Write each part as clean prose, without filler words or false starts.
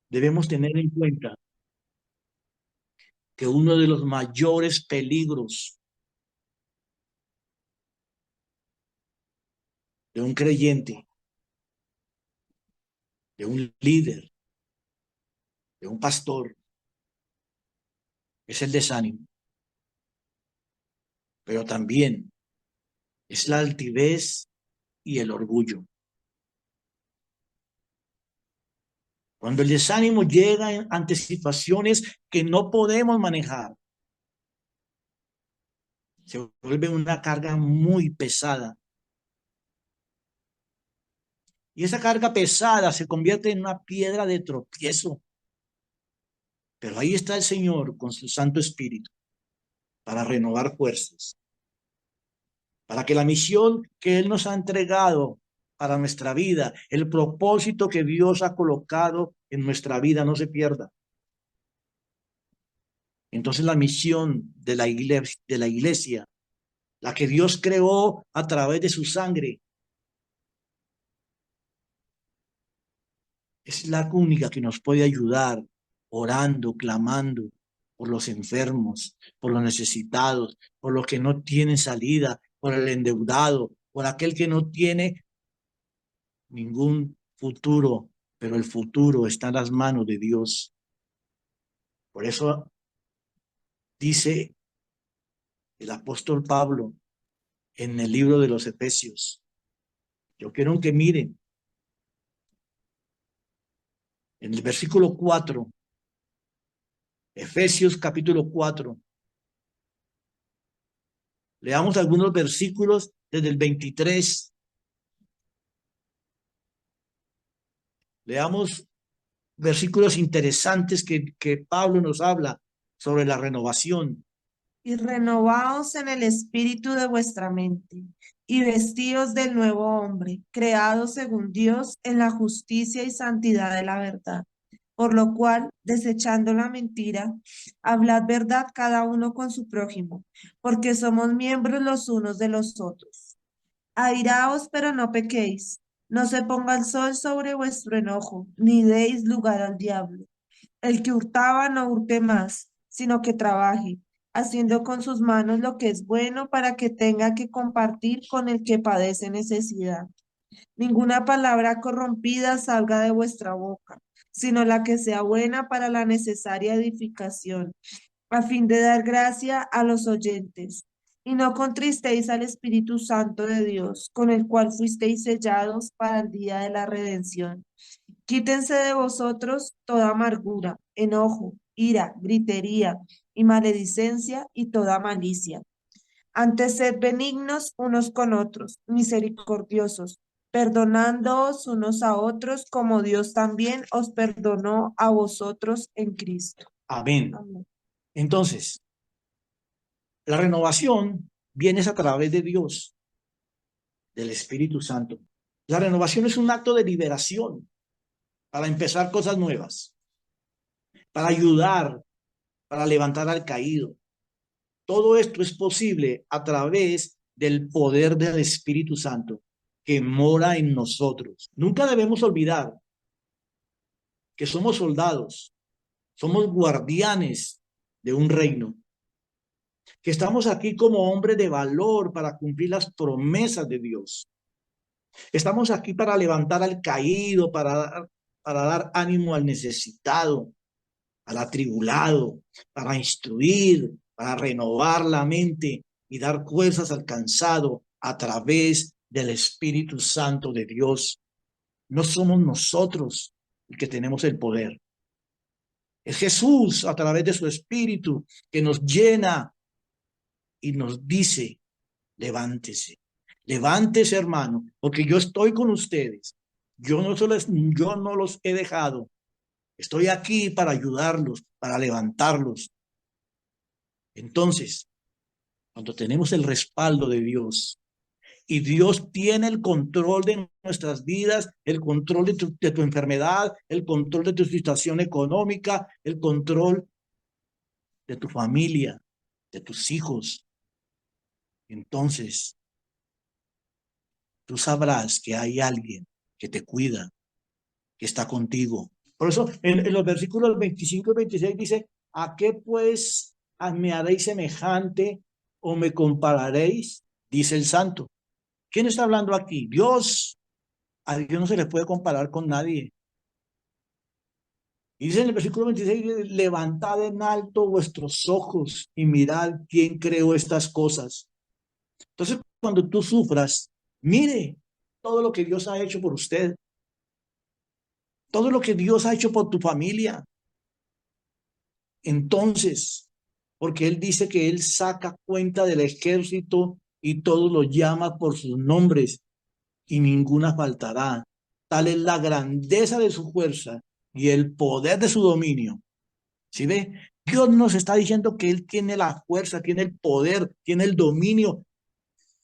Debemos tener en cuenta que uno de los mayores peligros de un creyente, de un líder, de un pastor, es el desánimo, pero también es la altivez y el orgullo. Cuando el desánimo llega ante situaciones que no podemos manejar, se vuelve una carga muy pesada. Y esa carga pesada se convierte en una piedra de tropiezo. Pero ahí está el Señor con su Santo Espíritu para renovar fuerzas, para que la misión que Él nos ha entregado para nuestra vida, el propósito que Dios ha colocado en nuestra vida no se pierda. Entonces la misión de la iglesia, la que Dios creó a través de su sangre, es la única que nos puede ayudar orando, clamando por los enfermos, por los necesitados, por los que no tienen salida, por el endeudado, por aquel que no tiene ningún futuro, pero el futuro está en las manos de Dios. Por eso dice el apóstol Pablo en el libro de los Efesios. Yo quiero que miren en el versículo 4, Efesios capítulo 4. Leamos algunos versículos desde el 23. Leamos versículos interesantes que Pablo nos habla sobre la renovación. Y renovaos en el espíritu de vuestra mente, y vestíos del nuevo hombre, creado según Dios en la justicia y santidad de la verdad. Por lo cual, desechando la mentira, hablad verdad cada uno con su prójimo, porque somos miembros los unos de los otros. Airaos, pero no pequéis. No se ponga el sol sobre vuestro enojo, ni deis lugar al diablo. El que hurtaba no hurte más, sino que trabaje, haciendo con sus manos lo que es bueno para que tenga que compartir con el que padece necesidad. Ninguna palabra corrompida salga de vuestra boca, sino la que sea buena para la necesaria edificación, a fin de dar gracia a los oyentes. Y no contristéis al Espíritu Santo de Dios, con el cual fuisteis sellados para el día de la redención. Quítense de vosotros toda amargura, enojo, ira, gritería y maledicencia y toda malicia. Antes sed benignos unos con otros, misericordiosos, perdonándoos unos a otros como Dios también os perdonó a vosotros en Cristo. Amén. Amén. Entonces, la renovación viene a través de Dios, del Espíritu Santo. La renovación es un acto de liberación para empezar cosas nuevas, para ayudar, para levantar al caído. Todo esto es posible a través del poder del Espíritu Santo que mora en nosotros. Nunca debemos olvidar que somos soldados, somos guardianes de un reino, que estamos aquí como hombres de valor para cumplir las promesas de Dios. Estamos aquí para levantar al caído, para dar ánimo al necesitado, al atribulado, para instruir, para renovar la mente y dar fuerzas al cansado a través del Espíritu Santo de Dios. No somos nosotros los que tenemos el poder. Es Jesús a través de su Espíritu que nos llena y nos dice, levántese, levántese hermano, porque yo estoy con ustedes. Yo no los he dejado. Estoy aquí para ayudarlos, para levantarlos. Entonces, cuando tenemos el respaldo de Dios y Dios tiene el control de nuestras vidas, el control de tu enfermedad, el control de tu situación económica, el control de tu familia, de tus hijos, entonces tú sabrás que hay alguien que te cuida, que está contigo, Por eso en los versículos 25 y 26 dice, ¿a qué pues me haréis semejante o me compararéis? Dice el santo. ¿Quién está hablando aquí? Dios. A Dios no se le puede comparar con nadie. Y dice en el versículo 26, levantad en alto vuestros ojos y mirad quién creó estas cosas. Entonces, cuando tú sufras, mire todo lo que Dios ha hecho por usted, todo lo que Dios ha hecho por tu familia. Entonces, porque Él dice que Él saca cuenta del ejército y todos lo llama por sus nombres y ninguna faltará. Tal es la grandeza de su fuerza y el poder de su dominio. ¿Sí ve? Dios nos está diciendo que Él tiene la fuerza, tiene el poder, tiene el dominio,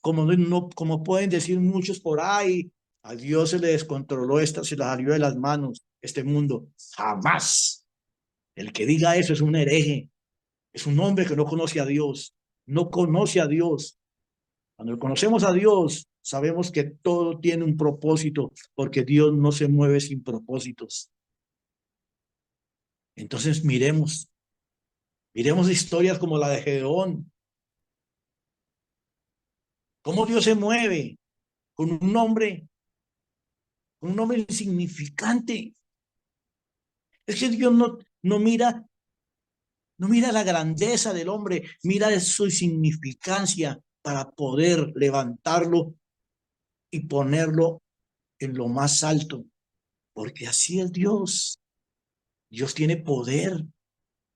como, no, como pueden decir muchos por ahí, a Dios se le descontroló esta, se la salió de las manos este mundo. Jamás. El que diga eso es un hereje, es un hombre que no conoce a Dios, no conoce a Dios. Cuando conocemos a Dios, sabemos que todo tiene un propósito, porque Dios no se mueve sin propósitos. Entonces miremos historias como la de Gedeón, cómo Dios se mueve con un hombre insignificante. Es que Dios no mira la grandeza del hombre, mira su insignificancia para poder levantarlo y ponerlo en lo más alto, porque así es Dios. Dios tiene poder.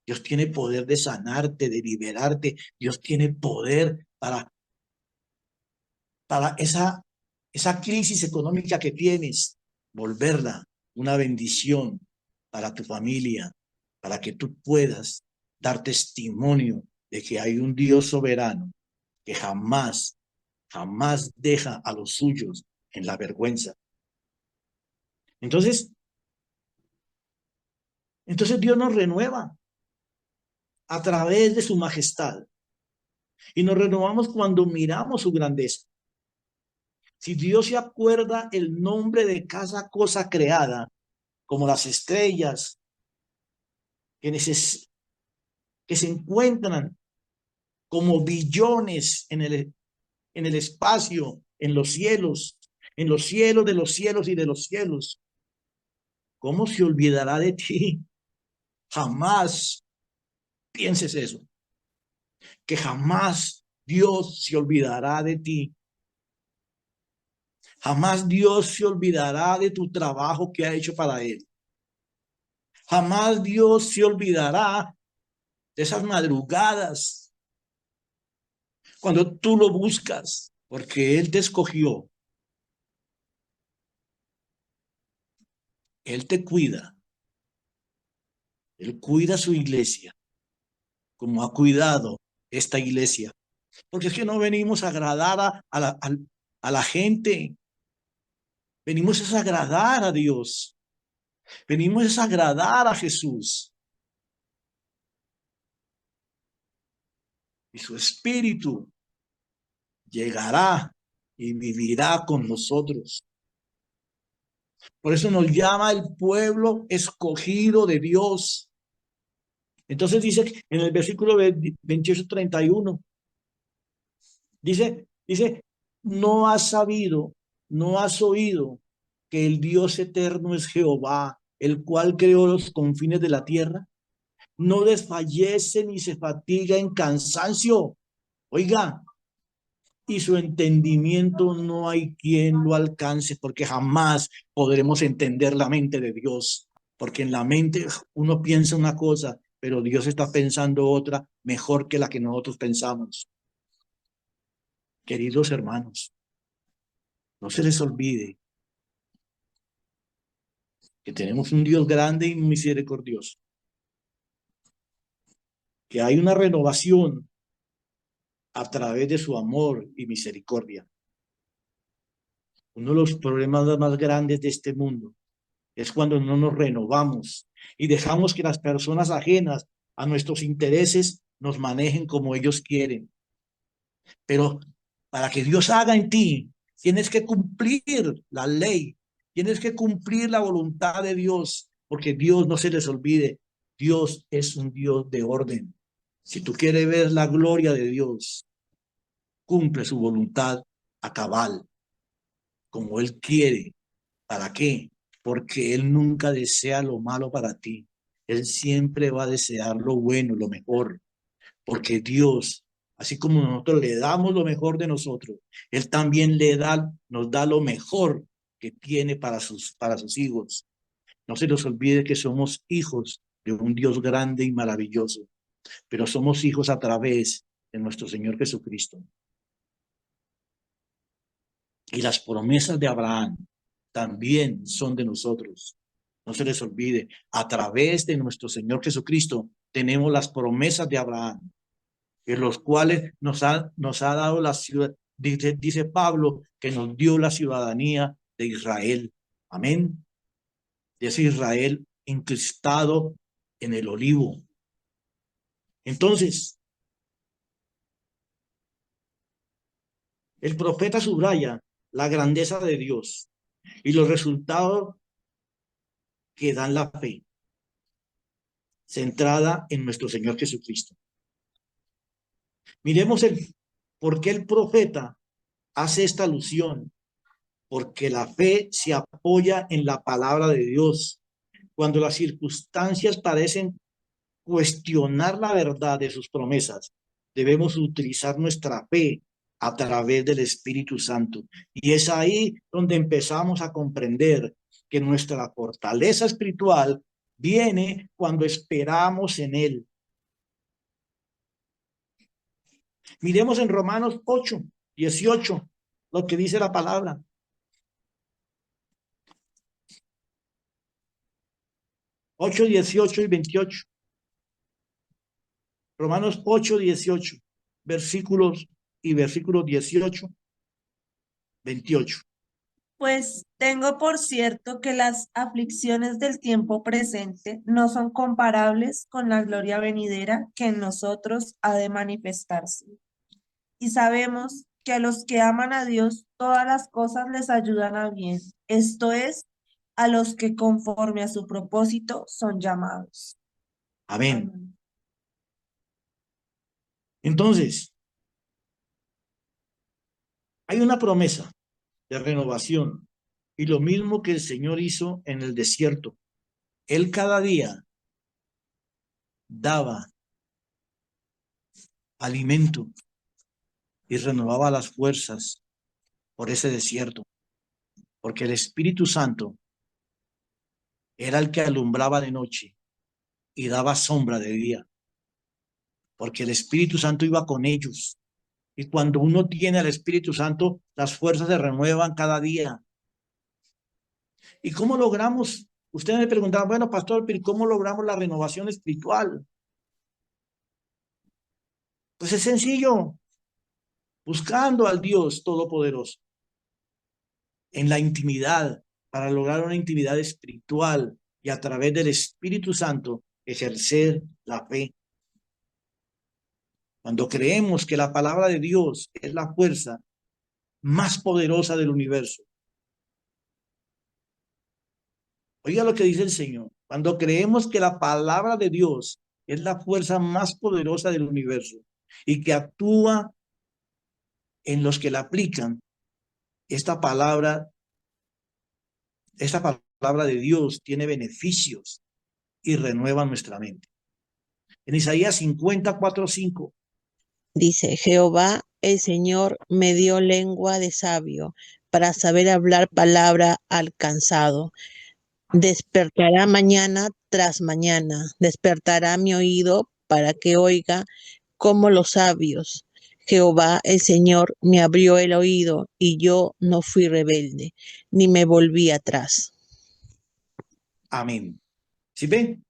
Dios tiene poder de sanarte, de liberarte. Dios tiene poder para esa crisis económica que tienes, volverla una bendición para tu familia, para que tú puedas dar testimonio de que hay un Dios soberano que jamás deja a los suyos en la vergüenza. Entonces, entonces Dios nos renueva a través de su majestad y nos renovamos cuando miramos su grandeza. Si Dios se acuerda el nombre de cada cosa creada, como las estrellas que se encuentran como billones en el espacio, en los cielos de los cielos y de los cielos, ¿cómo se olvidará de ti? Jamás pienses eso, que jamás Dios se olvidará de ti. Jamás Dios se olvidará de tu trabajo que ha hecho para Él. Jamás Dios se olvidará de esas madrugadas cuando tú lo buscas, porque Él te escogió, Él te cuida, Él cuida su iglesia, como ha cuidado esta iglesia. Porque es que no venimos a agradar a la gente, venimos a agradar a Dios, venimos a agradar a Jesús. Y su espíritu llegará y vivirá con nosotros. Por eso nos llama el pueblo escogido de Dios. Entonces dice en el versículo 28-31, dice, no has sabido, no has oído que el Dios eterno es Jehová, el cual creó los confines de la tierra. No desfallece ni se fatiga en cansancio. Oiga, y su entendimiento no hay quien lo alcance, porque jamás podremos entender la mente de Dios, porque en la mente uno piensa una cosa, pero Dios está pensando otra mejor que la que nosotros pensamos. Queridos hermanos, no se les olvide que tenemos un Dios grande y misericordioso, que hay una renovación a través de su amor y misericordia. Uno de los problemas más grandes de este mundo es cuando no nos renovamos y dejamos que las personas ajenas a nuestros intereses nos manejen como ellos quieren. Pero para que Dios haga en ti, tienes que cumplir la ley, tienes que cumplir la voluntad de Dios, porque Dios, no se les olvide, Dios es un Dios de orden. Si tú quieres ver la gloria de Dios, cumple su voluntad a cabal, como Él quiere. ¿Para qué? Porque Él nunca desea lo malo para ti. Él siempre va a desear lo bueno, lo mejor. Porque Dios, así como nosotros le damos lo mejor de nosotros, Él también nos da lo mejor que tiene para sus hijos. No se nos olvide que somos hijos de un Dios grande y maravilloso, pero somos hijos a través de nuestro Señor Jesucristo. Y las promesas de Abraham también son de nosotros. No se les olvide, a través de nuestro Señor Jesucristo tenemos las promesas de Abraham, en los cuales nos ha dado la ciudad. Dice Pablo que nos dio la ciudadanía de Israel. Amén. De ese Israel incrustado en el olivo. Entonces, el profeta subraya la grandeza de Dios y los resultados que dan la fe, centrada en nuestro Señor Jesucristo. Miremos por qué el profeta hace esta alusión, porque la fe se apoya en la palabra de Dios. Cuando las circunstancias parecen cuestionar la verdad de sus promesas, debemos utilizar nuestra fe a través del Espíritu Santo. Y es ahí donde empezamos a comprender que nuestra fortaleza espiritual viene cuando esperamos en Él. Miremos en Romanos 8:18, lo que dice la palabra. Ocho, 18 y 28. Romanos 8:18, versículos 18, 28. Pues tengo por cierto que las aflicciones del tiempo presente no son comparables con la gloria venidera que en nosotros ha de manifestarse. Y sabemos que a los que aman a Dios todas las cosas les ayudan a bien, esto es, a los que conforme a su propósito son llamados. Amén. Amén. Entonces, hay una promesa de renovación y lo mismo que el Señor hizo en el desierto. Él cada día daba alimento y renovaba las fuerzas por ese desierto, porque el Espíritu Santo era el que alumbraba de noche y daba sombra de día, porque el Espíritu Santo iba con ellos. Y cuando uno tiene al Espíritu Santo, las fuerzas se renuevan cada día. ¿Y cómo logramos? Ustedes me preguntaban, bueno, pastor, pero ¿cómo logramos la renovación espiritual? Pues es sencillo, buscando al Dios Todopoderoso en la intimidad, para lograr una intimidad espiritual y a través del Espíritu Santo ejercer la fe. Cuando creemos que la palabra de Dios es la fuerza más poderosa del universo. Oiga lo que dice el Señor. Cuando creemos que la palabra de Dios es la fuerza más poderosa del universo y que actúa en los que la aplican, esta palabra de Dios tiene beneficios y renueva nuestra mente. En Isaías 54:5 dice: Jehová, el Señor, me dio lengua de sabio para saber hablar palabra al cansado. Despertará mañana tras mañana, despertará mi oído para que oiga como los sabios. Jehová, el Señor, me abrió el oído y yo no fui rebelde, ni me volví atrás. Amén. ¿Sí ven?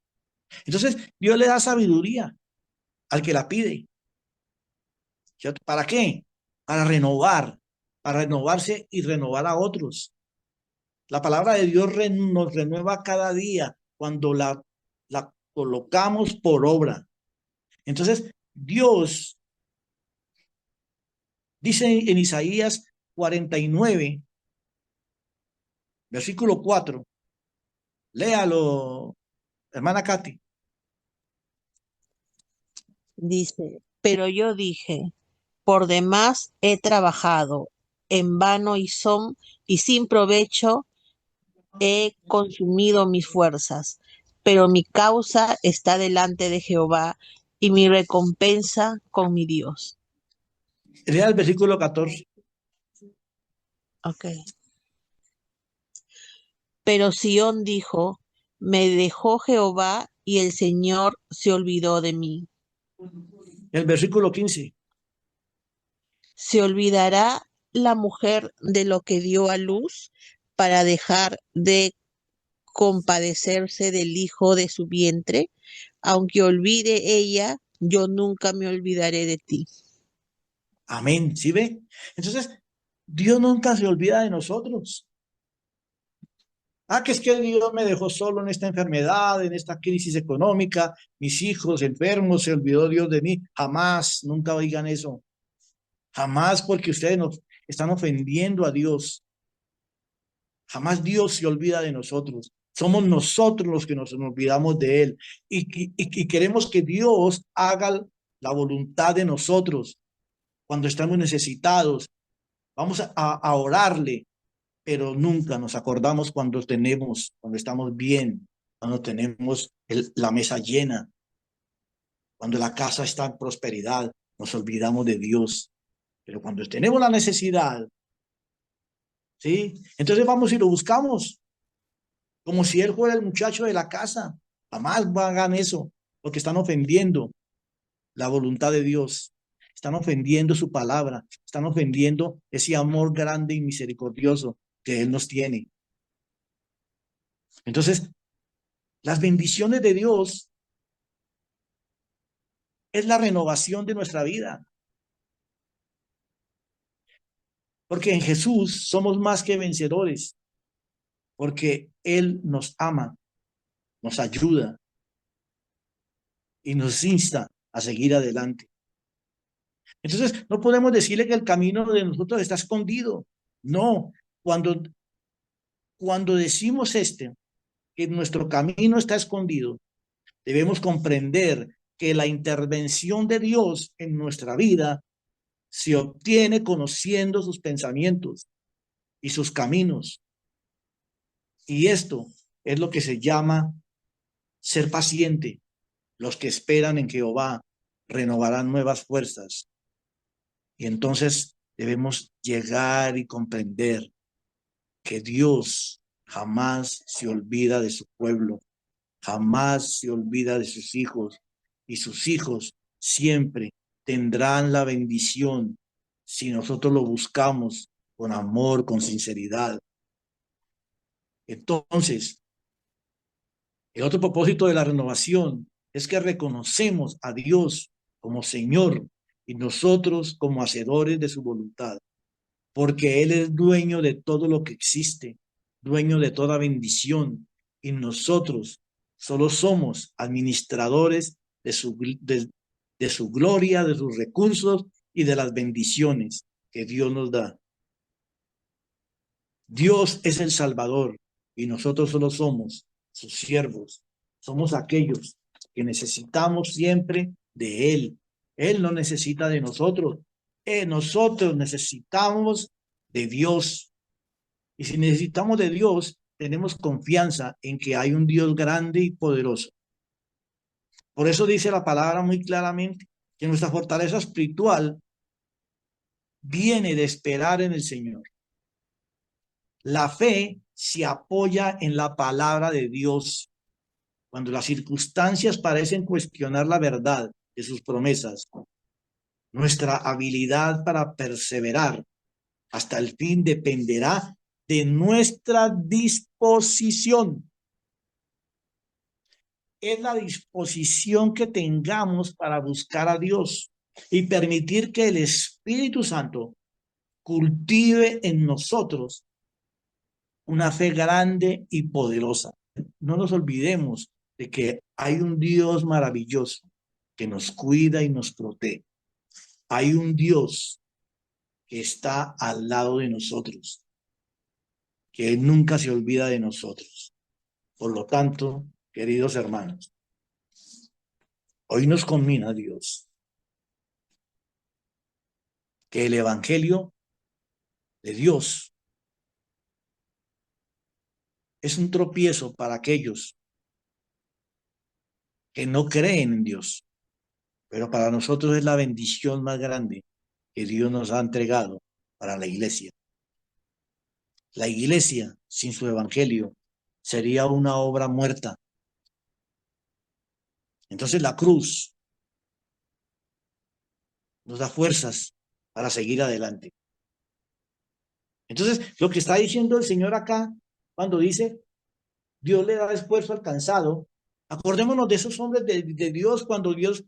Entonces, Dios le da sabiduría al que la pide. ¿Cierto? ¿Para qué? Para renovarse y renovar a otros. La palabra de Dios nos renueva cada día cuando la colocamos por obra. Entonces, Dios dice en Isaías 49, versículo 4, Léalo, hermana Katy. Dice, pero yo dije, por demás he trabajado, en vano y sin provecho he consumido mis fuerzas, pero mi causa está delante de Jehová y mi recompensa con mi Dios. Lea el versículo 14. Ok. Pero Sión dijo, me dejó Jehová y el Señor se olvidó de mí. El versículo 15. ¿Se olvidará la mujer de lo que dio a luz para dejar de compadecerse del hijo de su vientre? Aunque olvide ella, yo nunca me olvidaré de ti. Amén. ¿Sí ve? Entonces, Dios nunca se olvida de nosotros. Que es que Dios me dejó solo en esta enfermedad, en esta crisis económica, mis hijos enfermos, se olvidó Dios de mí. Jamás, nunca oigan eso. Jamás, porque ustedes nos están ofendiendo a Dios. Jamás Dios se olvida de nosotros. Somos nosotros los que nos olvidamos de Él. Y queremos que Dios haga la voluntad de nosotros cuando estamos necesitados. Vamos a orarle, pero nunca nos acordamos cuando estamos bien, cuando tenemos la mesa llena, cuando la casa está en prosperidad, nos olvidamos de Dios. Pero cuando tenemos la necesidad, ¿sí? Entonces vamos y lo buscamos, como si él fuera el muchacho de la casa. Jamás hagan eso, porque están ofendiendo la voluntad de Dios. Están ofendiendo su palabra, están ofendiendo ese amor grande y misericordioso que Él nos tiene. Entonces, las bendiciones de Dios es la renovación de nuestra vida. Porque en Jesús somos más que vencedores, porque Él nos ama, nos ayuda y nos insta a seguir adelante. Entonces, no podemos decirle que el camino de nosotros está escondido. No, cuando decimos que nuestro camino está escondido, debemos comprender que la intervención de Dios en nuestra vida se obtiene conociendo sus pensamientos y sus caminos. Y esto es lo que se llama ser paciente. Los que esperan en Jehová renovarán nuevas fuerzas. Y entonces debemos llegar y comprender que Dios jamás se olvida de su pueblo, jamás se olvida de sus hijos, y sus hijos siempre tendrán la bendición si nosotros lo buscamos con amor, con sinceridad. Entonces, el otro propósito de la renovación es que reconocemos a Dios como Señor y nosotros como hacedores de su voluntad, porque Él es dueño de todo lo que existe, dueño de toda bendición, y nosotros solo somos administradores de su gloria, de sus recursos y de las bendiciones que Dios nos da. Dios es el Salvador y nosotros solo somos sus siervos. Somos aquellos que necesitamos siempre de Él. Él no necesita de nosotros. Nosotros necesitamos de Dios. Y si necesitamos de Dios, tenemos confianza en que hay un Dios grande y poderoso. Por eso dice la palabra muy claramente que nuestra fortaleza espiritual viene de esperar en el Señor. La fe se apoya en la palabra de Dios. Cuando las circunstancias parecen cuestionar la verdad de sus promesas, nuestra habilidad para perseverar hasta el fin dependerá de nuestra disposición. Es la disposición que tengamos para buscar a Dios y permitir que el Espíritu Santo cultive en nosotros una fe grande y poderosa. No nos olvidemos de que hay un Dios maravilloso que nos cuida y nos protege. Hay un Dios que está al lado de nosotros, que nunca se olvida de nosotros. Por lo tanto, queridos hermanos, hoy nos conmina Dios que el Evangelio de Dios es un tropiezo para aquellos que no creen en Dios, pero para nosotros es la bendición más grande que Dios nos ha entregado para la iglesia. La iglesia sin su Evangelio sería una obra muerta. Entonces la cruz nos da fuerzas para seguir adelante. Entonces, lo que está diciendo el Señor acá, cuando dice, Dios le da esfuerzo al cansado, acordémonos de esos hombres de Dios, cuando Dios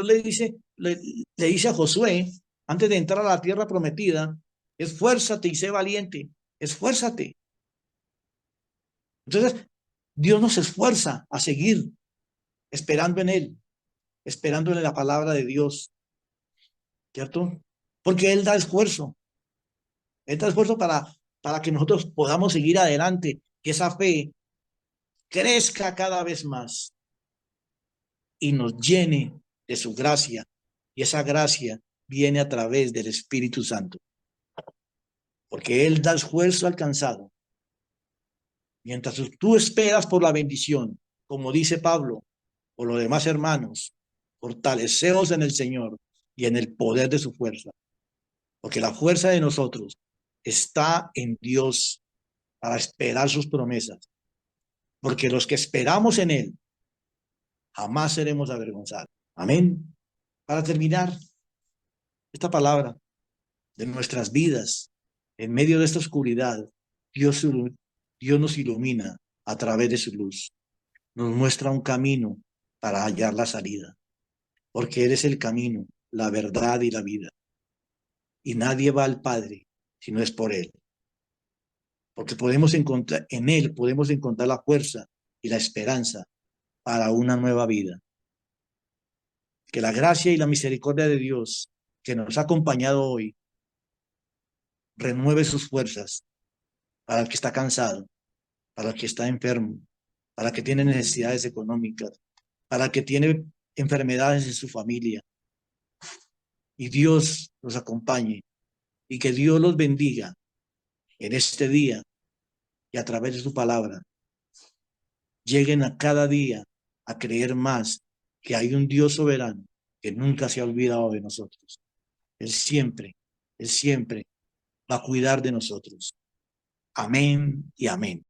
le dice a Josué, antes de entrar a la tierra prometida, esfuérzate y sé valiente, esfuérzate. Entonces, Dios nos esfuerza a seguir esperando en Él, esperando en la palabra de Dios, ¿cierto? Porque Él da esfuerzo. Él da esfuerzo para que nosotros podamos seguir adelante, que esa fe crezca cada vez más y nos llene de su gracia. Y esa gracia viene a través del Espíritu Santo. Porque Él da esfuerzo alcanzado. Mientras tú esperas por la bendición, como dice Pablo, por los demás hermanos, fortaleceos en el Señor y en el poder de su fuerza. Porque la fuerza de nosotros está en Dios para esperar sus promesas. Porque los que esperamos en Él, jamás seremos avergonzados. Amén. Para terminar esta palabra de nuestras vidas, en medio de esta oscuridad, Dios nos ilumina a través de su luz. Nos muestra un camino para hallar la salida. Porque Él es el camino, la verdad y la vida. Y nadie va al Padre si no es por Él. Porque podemos encontrar, en Él podemos encontrar la fuerza y la esperanza para una nueva vida. Que la gracia y la misericordia de Dios que nos ha acompañado hoy renueve sus fuerzas para el que está cansado, para el que está enfermo, para el que tiene necesidades económicas, para el que tiene enfermedades en su familia. Y Dios los acompañe y que Dios los bendiga en este día y a través de su palabra. Lleguen a cada día a creer más que hay un Dios soberano que nunca se ha olvidado de nosotros. Él siempre va a cuidar de nosotros. Amén y amén.